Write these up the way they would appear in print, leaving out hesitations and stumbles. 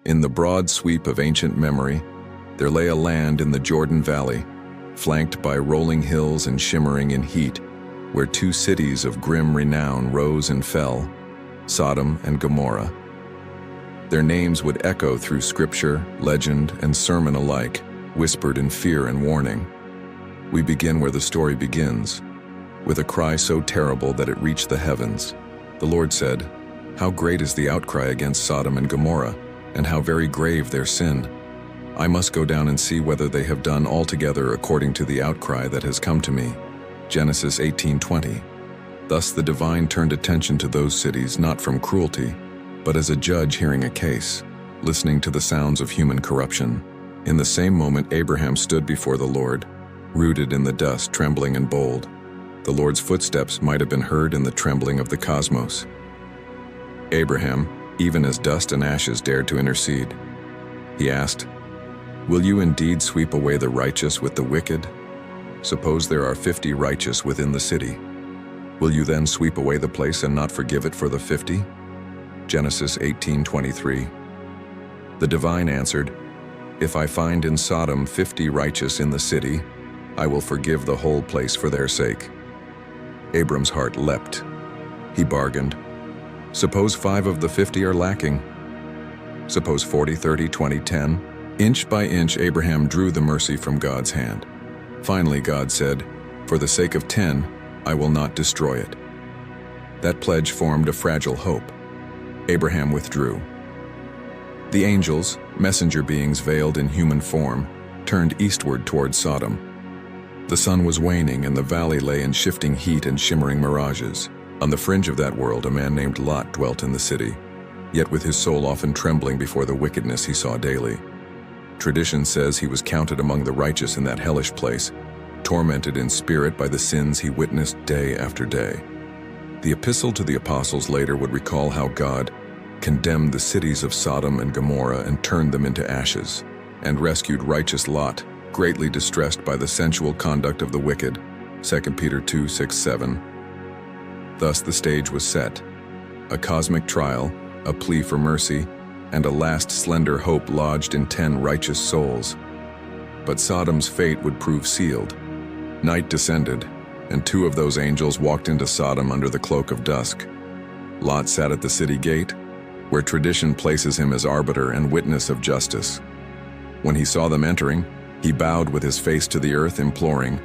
In the broad sweep of ancient memory, there lay a land in the Jordan Valley, flanked by rolling hills and shimmering in heat, where two cities of grim renown rose and fell, Sodom and Gomorrah. Their names would echo through scripture, legend, and sermon alike, whispered in fear and warning. We begin where the story begins, with a cry so terrible that it reached the heavens. The Lord said, "How great is the outcry against Sodom and Gomorrah, and how very grave their sin. I must go down and see whether they have done altogether according to the outcry that has come to me." Genesis 18:20. Thus the divine turned attention to those cities not from cruelty, but as a judge hearing a case, listening to the sounds of human corruption. In the same moment Abraham stood before the Lord, rooted in the dust, trembling and bold. The Lord's footsteps might have been heard in the trembling of the cosmos. Abraham, even as dust and ashes, dared to intercede. He asked, "Will you indeed sweep away the righteous with the wicked? Suppose there are 50 righteous within the city. Will you then sweep away the place and not forgive it for the 50? Genesis 18:23. The divine answered, "If I find in Sodom 50 righteous in the city, I will forgive the whole place for their sake." Abram's heart leapt. He bargained. Suppose 5 of the 50 are lacking? Suppose 40, 30, 20, 10? Inch by inch, Abraham drew the mercy from God's hand. Finally, God said, "For the sake of 10, I will not destroy it." That pledge formed a fragile hope. Abraham withdrew. The angels, messenger beings veiled in human form, turned eastward towards Sodom. The sun was waning and the valley lay in shifting heat and shimmering mirages. On the fringe of that world, a man named Lot dwelt in the city, yet with his soul often trembling before the wickedness he saw daily. Tradition says he was counted among the righteous in that hellish place, tormented in spirit by the sins he witnessed day after day. The epistle to the apostles later would recall how God condemned the cities of Sodom and Gomorrah and turned them into ashes, and rescued righteous Lot, greatly distressed by the sensual conduct of the wicked, 2 Peter 2, 6, 7. Thus the stage was set. A cosmic trial, a plea for mercy, and a last slender hope lodged in 10 righteous souls. But Sodom's fate would prove sealed. Night descended, and 2 of those angels walked into Sodom under the cloak of dusk. Lot sat at the city gate, where tradition places him as arbiter and witness of justice. When he saw them entering, he bowed with his face to the earth, imploring,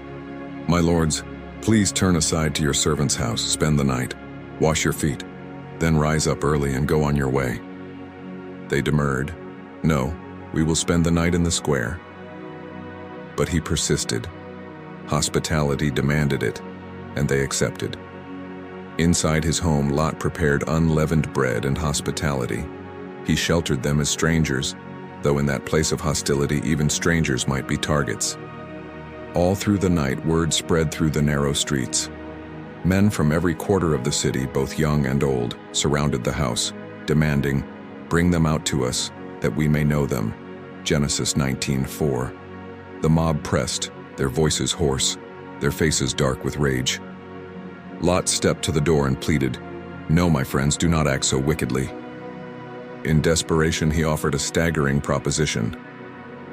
"My lords, please turn aside to your servant's house, spend the night, wash your feet, then rise up early and go on your way." They demurred, "No, we will spend the night in the square." But he persisted. Hospitality demanded it, and they accepted. Inside his home, Lot prepared unleavened bread and hospitality. He sheltered them as strangers, though in that place of hostility even strangers might be targets. All through the night, word spread through the narrow streets. Men from every quarter of the city, both young and old, surrounded the house, demanding, "Bring them out to us, that we may know them." Genesis 19:4. The mob pressed, their voices hoarse, their faces dark with rage. Lot stepped to the door and pleaded, "No, my friends, do not act so wickedly." In desperation, he offered a staggering proposition.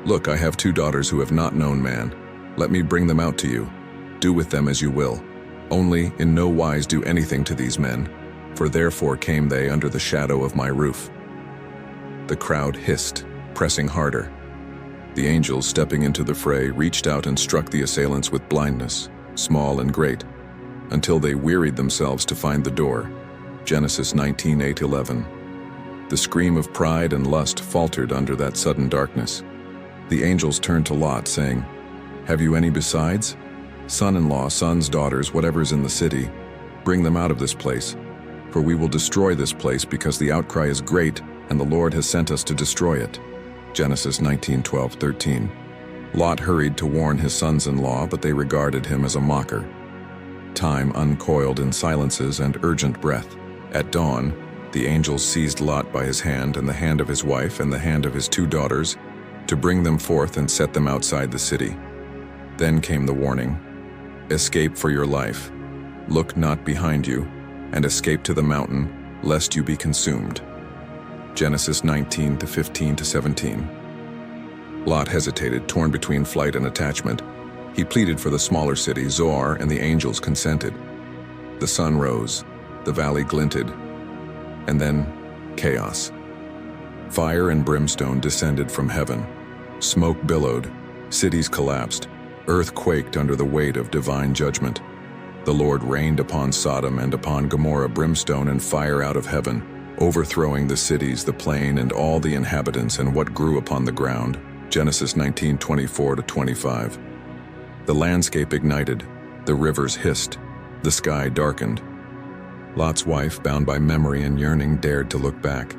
"Look, I have 2 daughters who have not known man. Let me bring them out to you. Do with them as you will. Only in no wise do anything to these men, for therefore came they under the shadow of my roof." The crowd hissed, pressing harder. The angels, stepping into the fray, reached out and struck the assailants with blindness, small and great, until they wearied themselves to find the door. Genesis 19:8-11. The scream of pride and lust faltered under that sudden darkness. The angels turned to Lot, saying, "Have you any besides? Son-in-law, sons, daughters, whatever's in the city, bring them out of this place, for we will destroy this place because the outcry is great and the Lord has sent us to destroy it." Genesis 19:12-13. Lot hurried to warn his sons-in-law, but they regarded him as a mocker. Time uncoiled in silences and urgent breath. At dawn, the angels seized Lot by his hand and the hand of his wife and the hand of his 2 daughters to bring them forth and set them outside the city. Then came the warning, "Escape for your life. Look not behind you, and escape to the mountain, lest you be consumed." Genesis 19 to 15 to 17. Lot hesitated, torn between flight and attachment. He pleaded for the smaller city, Zoar, and the angels consented. The sun rose, the valley glinted, and then chaos. Fire and brimstone descended from heaven. Smoke billowed, cities collapsed, earth quaked under the weight of divine judgment. The Lord rained upon Sodom and upon Gomorrah brimstone and fire out of heaven, overthrowing the cities, the plain, and all the inhabitants and what grew upon the ground. Genesis 19:24 to 25. The landscape ignited, the rivers hissed, the sky darkened. Lot's wife, bound by memory and yearning, dared to look back.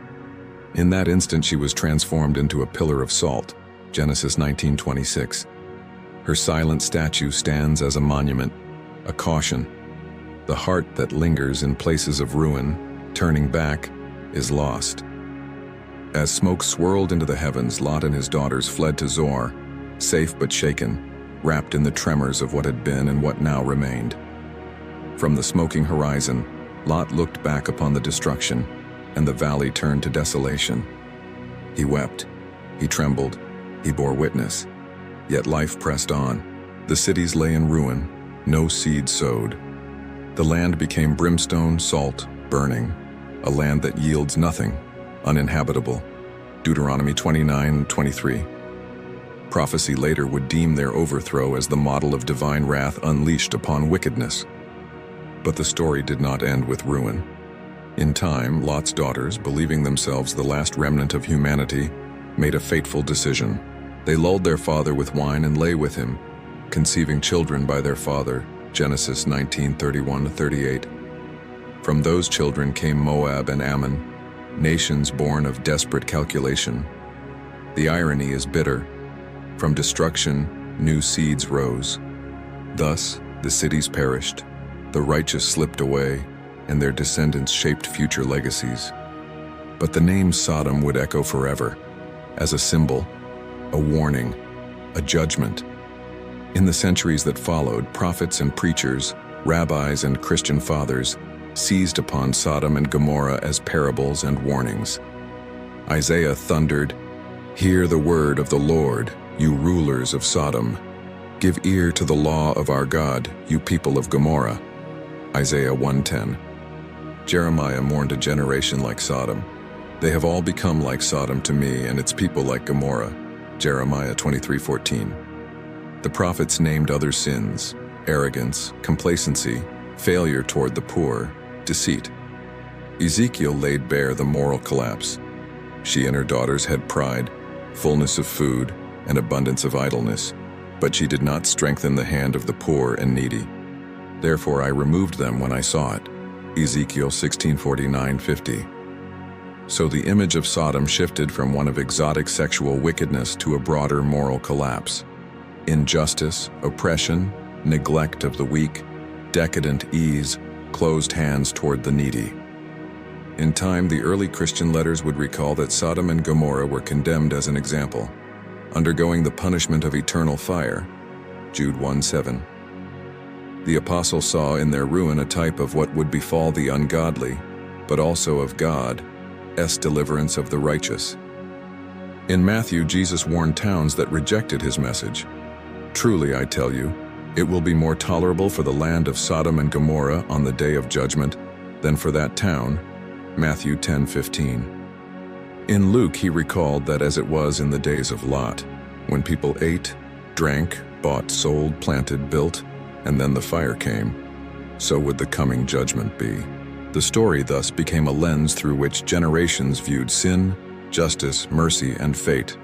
In that instant she was transformed into a pillar of salt. Genesis 19:26. Her silent statue stands as a monument, a caution. The heart that lingers in places of ruin, turning back, is lost. As smoke swirled into the heavens, Lot and his daughters fled to Zoar, safe but shaken, wrapped in the tremors of what had been and what now remained. From the smoking horizon, Lot looked back upon the destruction, and the valley turned to desolation. He wept, he trembled, he bore witness. Yet life pressed on. The cities lay in ruin, no seed sowed. The land became brimstone, salt, burning, a land that yields nothing, uninhabitable. Deuteronomy 29:23. Prophecy later would deem their overthrow as the model of divine wrath unleashed upon wickedness. But the story did not end with ruin. In time, Lot's daughters, believing themselves the last remnant of humanity, made a fateful decision. They lulled their father with wine and lay with him, conceiving children by their father. Genesis 19:31 to 38. From those children came Moab and Ammon, nations born of desperate calculation. The irony is bitter. From destruction, new seeds rose. Thus, the cities perished, the righteous slipped away, and their descendants shaped future legacies. But the name Sodom would echo forever, as a symbol, a warning, a judgment. In the centuries that followed, prophets and preachers, rabbis and Christian fathers seized upon Sodom and Gomorrah as parables and warnings. Isaiah thundered, "Hear the word of the Lord, you rulers of Sodom. Give ear to the law of our God, you people of Gomorrah." Isaiah 1:10. Jeremiah mourned a generation like Sodom. "They have all become like Sodom to me, and its people like Gomorrah." Jeremiah 23:14. The prophets named other sins: arrogance, complacency, failure toward the poor, deceit. Ezekiel laid bare the moral collapse. She and her daughters had pride, fullness of food, and abundance of idleness, but she did not strengthen the hand of the poor and needy. Therefore I removed them when I saw it. Ezekiel 16:49-50. So the image of Sodom shifted from one of exotic sexual wickedness to a broader moral collapse. Injustice, oppression, neglect of the weak, decadent ease, closed hands toward the needy. In time, the early Christian letters would recall that Sodom and Gomorrah were condemned as an example, undergoing the punishment of eternal fire. Jude 1:7. The apostle saw in their ruin a type of what would befall the ungodly, but also of God's deliverance of the righteous. In Matthew, Jesus warned towns that rejected his message. "Truly, I tell you, it will be more tolerable for the land of Sodom and Gomorrah on the day of judgment than for that town." Matthew 10:15. In Luke, he recalled that as it was in the days of Lot, when people ate, drank, bought, sold, planted, built, and then the fire came, so would the coming judgment be. The story thus became a lens through which generations viewed sin, justice, mercy, and fate.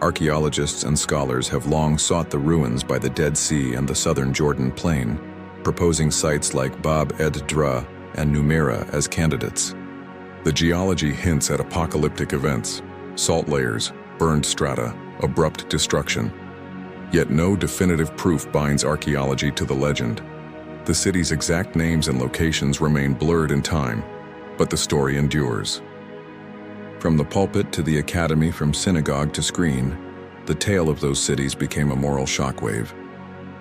Archaeologists and scholars have long sought the ruins by the Dead Sea and the southern Jordan Plain, proposing sites like Bab-ed-Dra and Numeira as candidates. The geology hints at apocalyptic events: salt layers, burned strata, abrupt destruction. Yet no definitive proof binds archaeology to the legend. The city's exact names and locations remain blurred in time, but the story endures. From the pulpit to the academy, from synagogue to screen, the tale of those cities became a moral shockwave,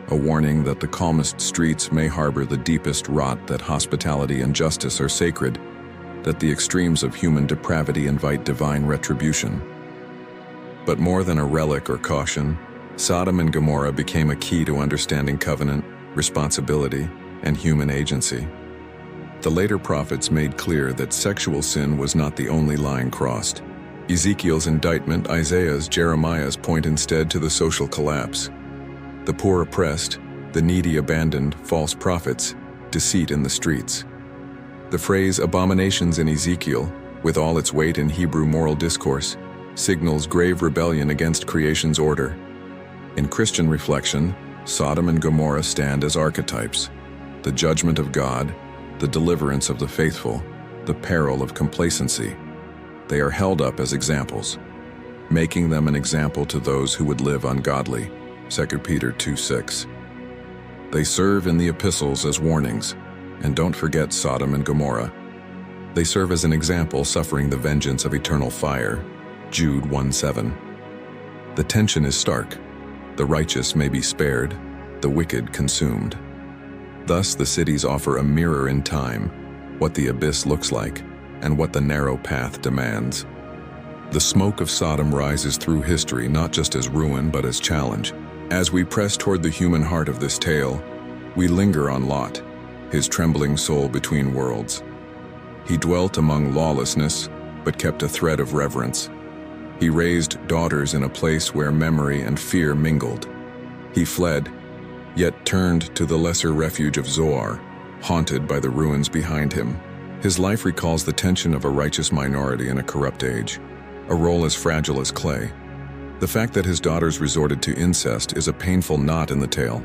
a warning that the calmest streets may harbor the deepest rot, that hospitality and justice are sacred, that the extremes of human depravity invite divine retribution. But more than a relic or caution, Sodom and Gomorrah became a key to understanding covenant, responsibility, and human agency. The later prophets made clear that sexual sin was not the only line crossed. Ezekiel's indictment, Isaiah's, Jeremiah's point instead to the social collapse. The poor oppressed, the needy abandoned, false prophets, deceit in the streets. The phrase abominations in Ezekiel, with all its weight in Hebrew moral discourse, signals grave rebellion against creation's order. In Christian reflection, Sodom and Gomorrah stand as archetypes: the judgment of God, the deliverance of the faithful, the peril of complacency. They are held up as examples, making them an example to those who would live ungodly. 2 Peter 2:6. They serve in the epistles as warnings, and don't forget Sodom and Gomorrah. They serve as an example suffering the vengeance of eternal fire. Jude 1:7. The tension is stark. The righteous may be spared, the wicked consumed. Thus the cities offer a mirror in time, what the abyss looks like, and what the narrow path demands. The smoke of Sodom rises through history not just as ruin but as challenge. As we press toward the human heart of this tale, we linger on Lot, his trembling soul between worlds. He dwelt among lawlessness, but kept a thread of reverence. He raised daughters in a place where memory and fear mingled. He fled, yet turned to the lesser refuge of Zoar, haunted by the ruins behind him. His life recalls the tension of a righteous minority in a corrupt age, a role as fragile as clay. The fact that his daughters resorted to incest is a painful knot in the tale.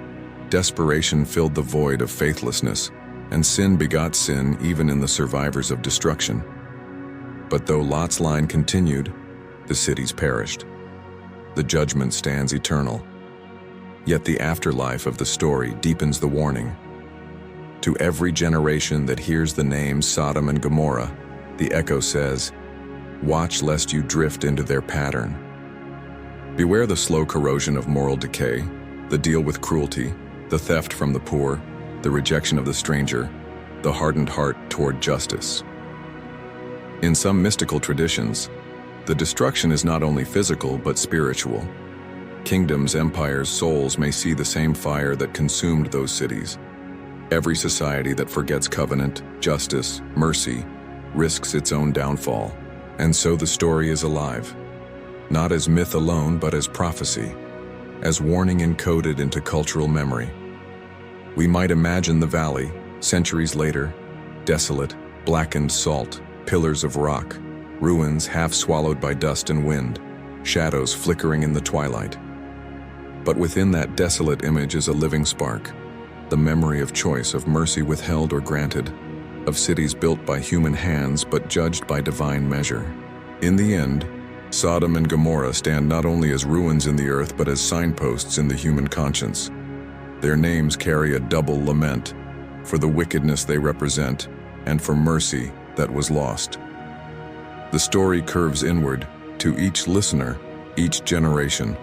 Desperation filled the void of faithlessness, and sin begot sin even in the survivors of destruction. But though Lot's line continued, the cities perished. The judgment stands eternal. Yet the afterlife of the story deepens the warning. To every generation that hears the names Sodom and Gomorrah, the echo says, "Watch lest you drift into their pattern." Beware the slow corrosion of moral decay, the deal with cruelty, the theft from the poor, the rejection of the stranger, the hardened heart toward justice. In some mystical traditions, the destruction is not only physical but spiritual. Kingdoms, empires, souls may see the same fire that consumed those cities. Every society that forgets covenant, justice, mercy, risks its own downfall. And so the story is alive, not as myth alone but as prophecy, as warning encoded into cultural memory. We might imagine the valley, centuries later, desolate, blackened salt, pillars of rock, ruins half swallowed by dust and wind, shadows flickering in the twilight. But within that desolate image is a living spark, the memory of choice, of mercy withheld or granted, of cities built by human hands but judged by divine measure. In the end, Sodom and Gomorrah stand not only as ruins in the earth but as signposts in the human conscience. Their names carry a double lament, for the wickedness they represent and for mercy that was lost. The story curves inward to each listener, each generation.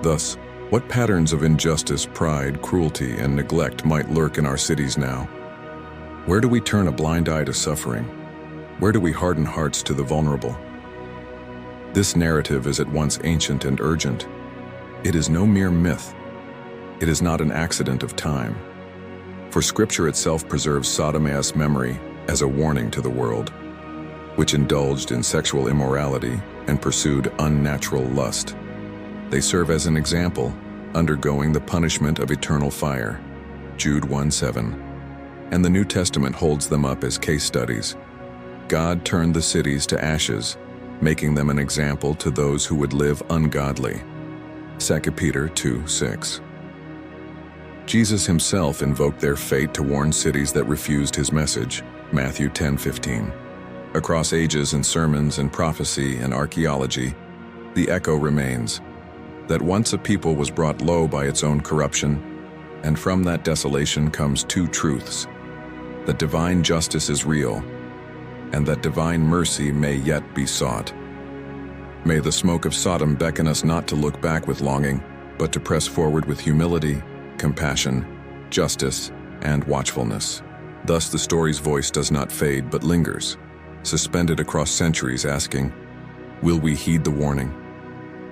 Thus, what patterns of injustice, pride, cruelty, and neglect might lurk in our cities now? Where do we turn a blind eye to suffering? Where do we harden hearts to the vulnerable? This narrative is at once ancient and urgent. It is no mere myth. It is not an accident of time. For Scripture itself preserves Sodom's memory as a warning to the world, which indulged in sexual immorality and pursued unnatural lust. They serve as an example, undergoing the punishment of eternal fire. Jude 1:7. And the New Testament holds them up as case studies. God turned the cities to ashes, making them an example to those who would live ungodly. 2 Peter 2:6. Jesus himself invoked their fate to warn cities that refused his message. Matthew 10:15. Across ages and sermons and prophecy and archaeology, the echo remains that once a people was brought low by its own corruption, and from that desolation comes two truths: that divine justice is real, and that divine mercy may yet be sought. May the smoke of Sodom beckon us not to look back with longing, but to press forward with humility, compassion, justice, and watchfulness. Thus the story's voice does not fade but lingers, suspended across centuries, asking, will we heed the warning?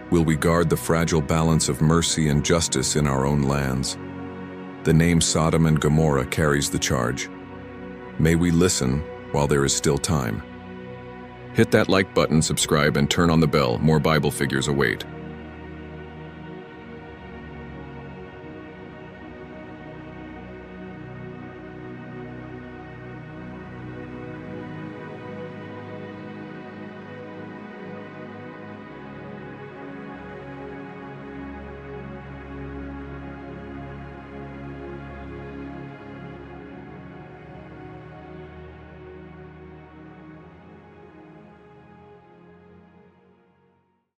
Will we guard the fragile balance of mercy and justice in our own lands? The name Sodom and Gomorrah carries the charge. May we listen while there is still time. Hit that like button, subscribe, and turn on the bell. More Bible figures await.